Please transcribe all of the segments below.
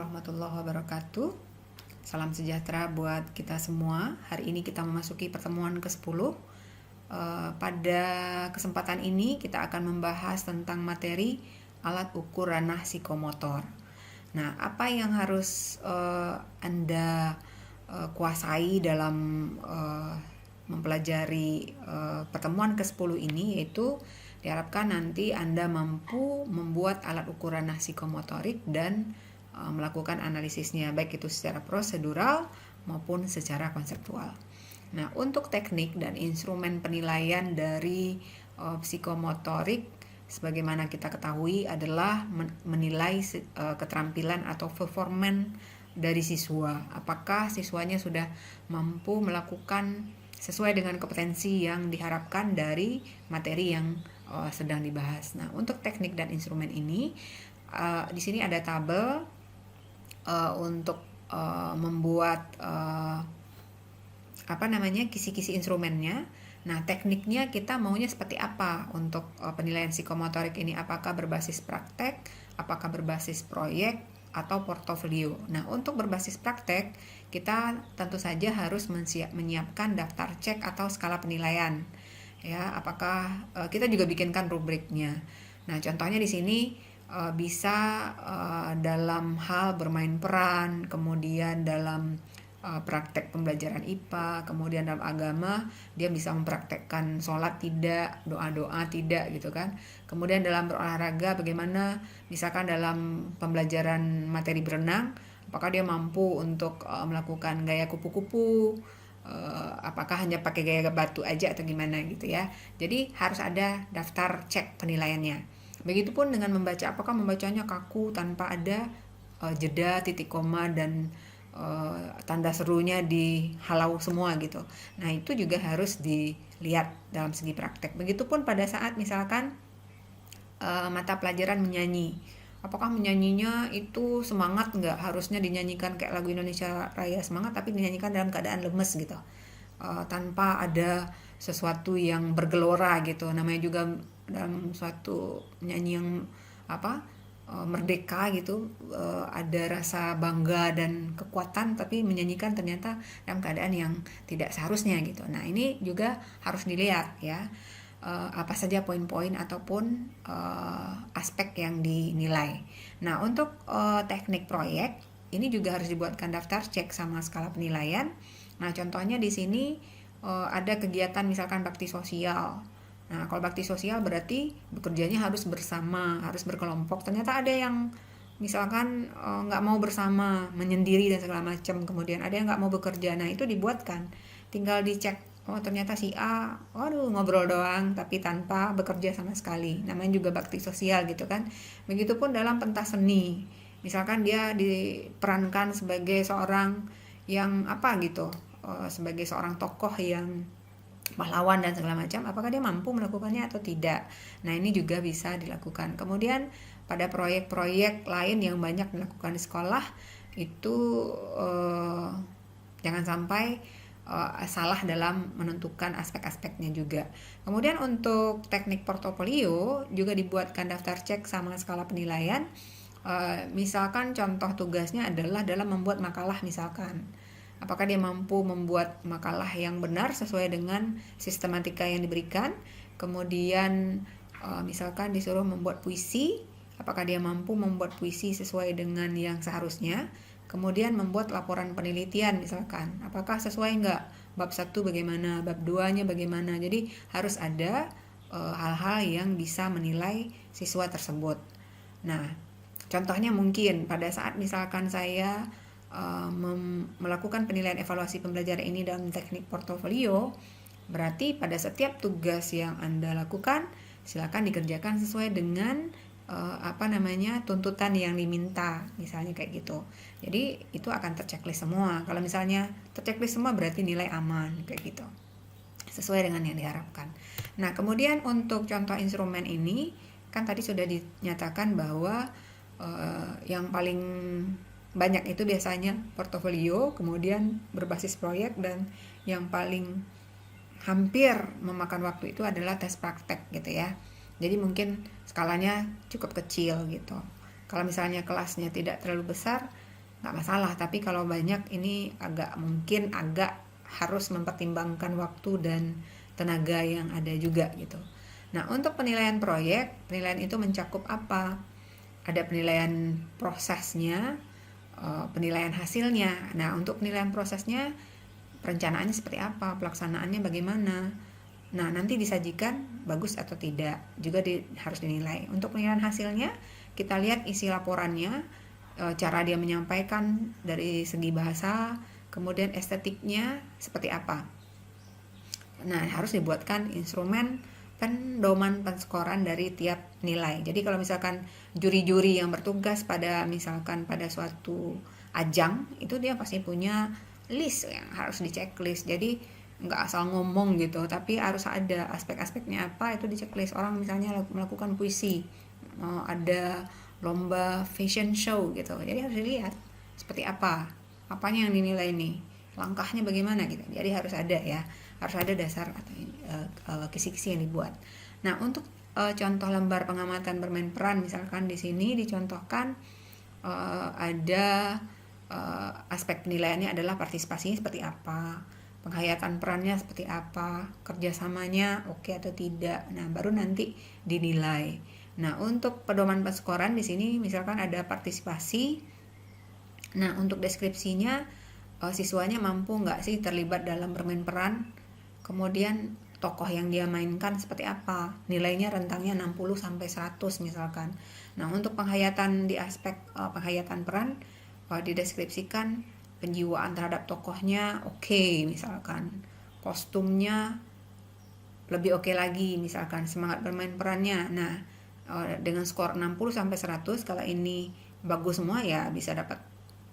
warahmatullahi wabarakatuh. Salam sejahtera buat kita semua. Hari ini kita memasuki pertemuan ke-10. Pada kesempatan ini kita akan membahas tentang materi alat ukur ranah psikomotor. Nah, apa yang harus Anda kuasai dalam mempelajari pertemuan ke-10 ini, yaitu diharapkan nanti Anda mampu membuat alat ukur ranah psikomotorik dan melakukan analisisnya, baik itu secara prosedural maupun secara konseptual. Nah, untuk teknik dan instrumen penilaian dari psikomotorik, sebagaimana kita ketahui adalah menilai keterampilan atau performance dari siswa. Apakah siswanya sudah mampu melakukan sesuai dengan kompetensi yang diharapkan dari materi yang sedang dibahas. Nah, untuk teknik dan instrumen ini, di sini ada tabel untuk membuat kisi-kisi instrumennya. Nah, tekniknya kita maunya seperti apa untuk penilaian psikomotorik ini? Apakah berbasis praktek, apakah berbasis proyek, atau portofolio. Nah, untuk berbasis praktek, kita tentu saja harus menyiapkan daftar cek atau skala penilaian. Ya, apakah kita juga bikinkan rubriknya. Nah, contohnya di sini bisa dalam hal bermain peran, kemudian dalam praktek pembelajaran IPA, kemudian dalam agama dia bisa mempraktekkan sholat tidak, doa-doa tidak gitu kan. Kemudian dalam berolahraga bagaimana, misalkan dalam pembelajaran materi berenang, apakah dia mampu untuk melakukan gaya kupu-kupu, apakah hanya pakai gaya batu aja atau gimana gitu ya. Jadi harus ada daftar cek penilaiannya. Begitupun dengan membaca, apakah membacanya kaku tanpa ada jeda, titik koma, dan tanda serunya dihalau semua gitu. Nah, itu juga harus dilihat dalam segi praktek. Begitupun pada saat misalkan mata pelajaran menyanyi, apakah menyanyinya itu semangat nggak? Harusnya dinyanyikan kayak lagu Indonesia Raya semangat, tapi dinyanyikan dalam keadaan lemes gitu, tanpa ada sesuatu yang bergelora gitu. Namanya juga dalam suatu nyanyi yang merdeka gitu, ada rasa bangga dan kekuatan, tapi menyanyikan ternyata dalam keadaan yang tidak seharusnya gitu. Nah, ini juga harus dilihat ya, apa saja poin-poin ataupun aspek yang dinilai. Nah, untuk teknik proyek ini juga harus dibuatkan daftar cek sama skala penilaian. Nah, contohnya di sini ada kegiatan misalkan bakti sosial. Nah, kalau bakti sosial berarti bekerjanya harus bersama, harus berkelompok. Ternyata ada yang misalkan nggak mau bersama, menyendiri dan segala macam. Kemudian ada yang nggak mau bekerja. Nah, itu dibuatkan. Tinggal dicek, oh ternyata si A, ngobrol doang, tapi tanpa bekerja sama sekali. Namanya juga bakti sosial gitu kan. Begitupun dalam pentas seni. Misalkan dia diperankan sebagai seorang yang sebagai seorang tokoh yang pahlawan dan segala macam, apakah dia mampu melakukannya atau tidak. Nah, ini juga bisa dilakukan. Kemudian pada proyek-proyek lain yang banyak dilakukan di sekolah itu jangan sampai salah dalam menentukan aspek-aspeknya juga. Kemudian untuk teknik portofolio juga dibuatkan daftar cek sama skala penilaian. Misalkan contoh tugasnya adalah dalam membuat makalah misalkan. Apakah dia mampu membuat makalah yang benar sesuai dengan sistematika yang diberikan. Kemudian misalkan disuruh membuat puisi, apakah dia mampu membuat puisi sesuai dengan yang seharusnya. Kemudian membuat laporan penelitian misalkan, apakah sesuai enggak, bab 1 bagaimana, bab 2-nya bagaimana. Jadi harus ada hal-hal yang bisa menilai siswa tersebut. Nah, contohnya mungkin pada saat misalkan saya melakukan penilaian evaluasi pembelajaran ini dalam teknik portofolio, berarti pada setiap tugas yang Anda lakukan silakan dikerjakan sesuai dengan tuntutan yang diminta, misalnya kayak gitu. Jadi itu akan terchecklist semua. Kalau misalnya terchecklist semua berarti nilai aman kayak gitu, sesuai dengan yang diharapkan. Nah, kemudian untuk contoh instrumen ini kan tadi sudah dinyatakan bahwa yang paling banyak itu biasanya portofolio, kemudian berbasis proyek, dan yang paling hampir memakan waktu itu adalah tes praktek gitu ya. Jadi mungkin skalanya cukup kecil gitu. Kalau misalnya kelasnya tidak terlalu besar, nggak masalah, tapi kalau banyak ini mungkin agak harus mempertimbangkan waktu dan tenaga yang ada juga gitu. Nah, untuk penilaian proyek, penilaian itu mencakup apa? Ada penilaian prosesnya, penilaian hasilnya. Nah, untuk penilaian prosesnya, perencanaannya seperti apa, pelaksanaannya bagaimana. Nah, nanti disajikan bagus atau tidak, juga harus dinilai. Untuk penilaian hasilnya, kita lihat isi laporannya, cara dia menyampaikan dari segi bahasa, kemudian estetiknya seperti apa. Nah, harus dibuatkan instrumen pendoman penskoran dari tiap nilai. Jadi kalau misalkan juri-juri yang bertugas pada suatu ajang, itu dia pasti punya list yang harus diceklis. Jadi nggak asal ngomong gitu, tapi harus ada aspek-aspeknya apa, itu diceklis. Orang misalnya melakukan puisi, ada lomba fashion show gitu, jadi harus dilihat seperti apanya yang dinilai nih, langkahnya bagaimana gitu. Jadi harus ada dasar atau kisi-kisi yang dibuat. Nah, untuk contoh lembar pengamatan bermain peran, misalkan di sini dicontohkan ada aspek penilaiannya adalah partisipasinya seperti apa, penghayatan perannya seperti apa, kerjasamanya oke atau tidak. Nah, baru nanti dinilai. Nah, untuk pedoman penskoran di sini misalkan ada partisipasi. Nah, untuk deskripsinya, siswanya mampu nggak sih terlibat dalam bermain peran, kemudian tokoh yang dia mainkan seperti apa, nilainya rentangnya 60-100 misalkan. Nah, untuk penghayatan di aspek penghayatan peran, dideskripsikan penjiwaan terhadap tokohnya oke, misalkan kostumnya lebih oke lagi, misalkan semangat bermain perannya. Nah, dengan skor 60-100, kalau ini bagus semua ya bisa dapat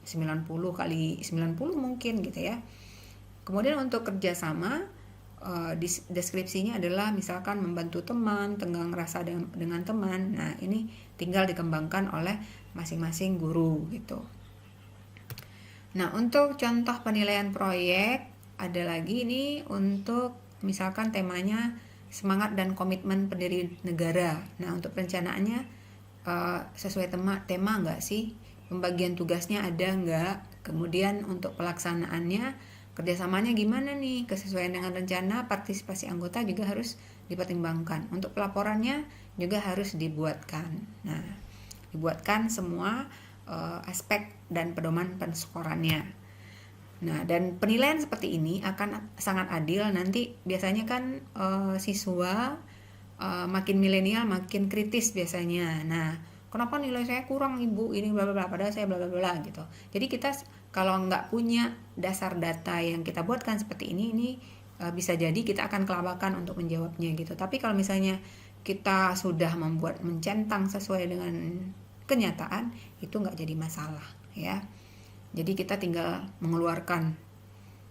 90 kali 90 mungkin gitu ya. Kemudian untuk kerjasama, deskripsinya adalah misalkan membantu teman, tenggang rasa dengan teman. Nah, ini tinggal dikembangkan oleh masing-masing guru gitu. Nah, untuk contoh penilaian proyek, ada lagi ini untuk misalkan temanya semangat dan komitmen pendiri negara. Nah, untuk perencanaannya sesuai tema enggak sih? Pembagian tugasnya ada enggak? Kemudian untuk pelaksanaannya, kerjasamanya gimana nih? Kesesuaian dengan rencana, partisipasi anggota juga harus dipertimbangkan. Untuk pelaporannya juga harus dibuatkan. Nah, dibuatkan semua aspek dan pedoman penskorannya. Nah, dan penilaian seperti ini akan sangat adil. Nanti biasanya kan siswa makin milenial makin kritis biasanya. Nah, kenapa nilai saya kurang ibu, ini bla bla bla, padahal saya bla bla bla gitu. Jadi kita kalau nggak punya dasar data yang kita buatkan seperti ini bisa jadi kita akan kelabakan untuk menjawabnya gitu. Tapi kalau misalnya kita sudah mencentang sesuai dengan kenyataan, itu nggak jadi masalah ya. Jadi kita tinggal mengeluarkan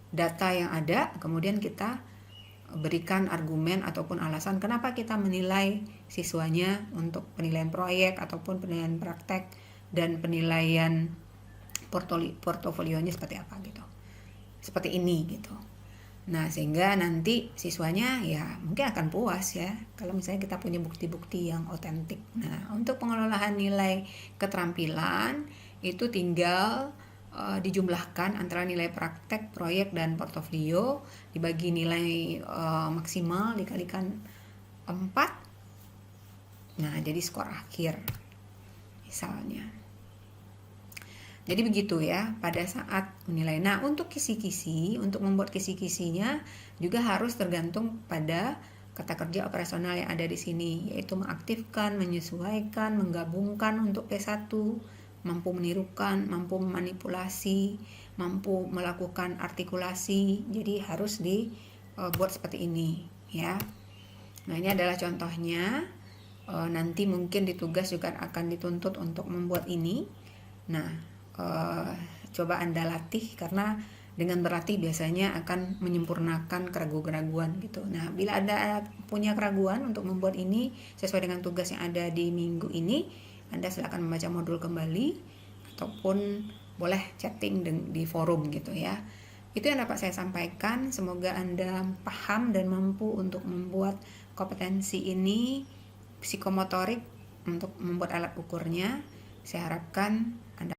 data yang ada, kemudian kita berikan argumen ataupun alasan kenapa kita menilai siswanya untuk penilaian proyek ataupun penilaian praktek dan penilaian portofolionya seperti apa gitu. Seperti ini gitu. Nah, sehingga nanti siswanya ya mungkin akan puas ya kalau misalnya kita punya bukti-bukti yang otentik. Nah, untuk pengelolaan nilai keterampilan itu tinggal dijumlahkan antara nilai praktek, proyek, dan portofolio, dibagi nilai maksimal dikalikan 4. Nah, jadi skor akhir misalnya. Jadi begitu ya pada saat menilai. Nah, untuk kisi-kisi, untuk membuat kisi-kisinya juga harus tergantung pada kata kerja operasional yang ada di sini, yaitu mengaktifkan, menyesuaikan, menggabungkan untuk P1, mampu menirukan, mampu memanipulasi, mampu melakukan artikulasi. Jadi harus dibuat seperti ini ya. Nah, ini adalah contohnya. Nanti mungkin di tugas juga akan dituntut untuk membuat ini. Nah, coba Anda latih, karena dengan berlatih biasanya akan menyempurnakan keraguan-keraguan gitu. Nah, bila Anda punya keraguan untuk membuat ini sesuai dengan tugas yang ada di minggu ini, Anda silakan membaca modul kembali ataupun boleh chatting di forum gitu ya. Itu yang dapat saya sampaikan. Semoga Anda paham dan mampu untuk membuat kompetensi ini psikomotorik untuk membuat alat ukurnya. Saya harapkan Anda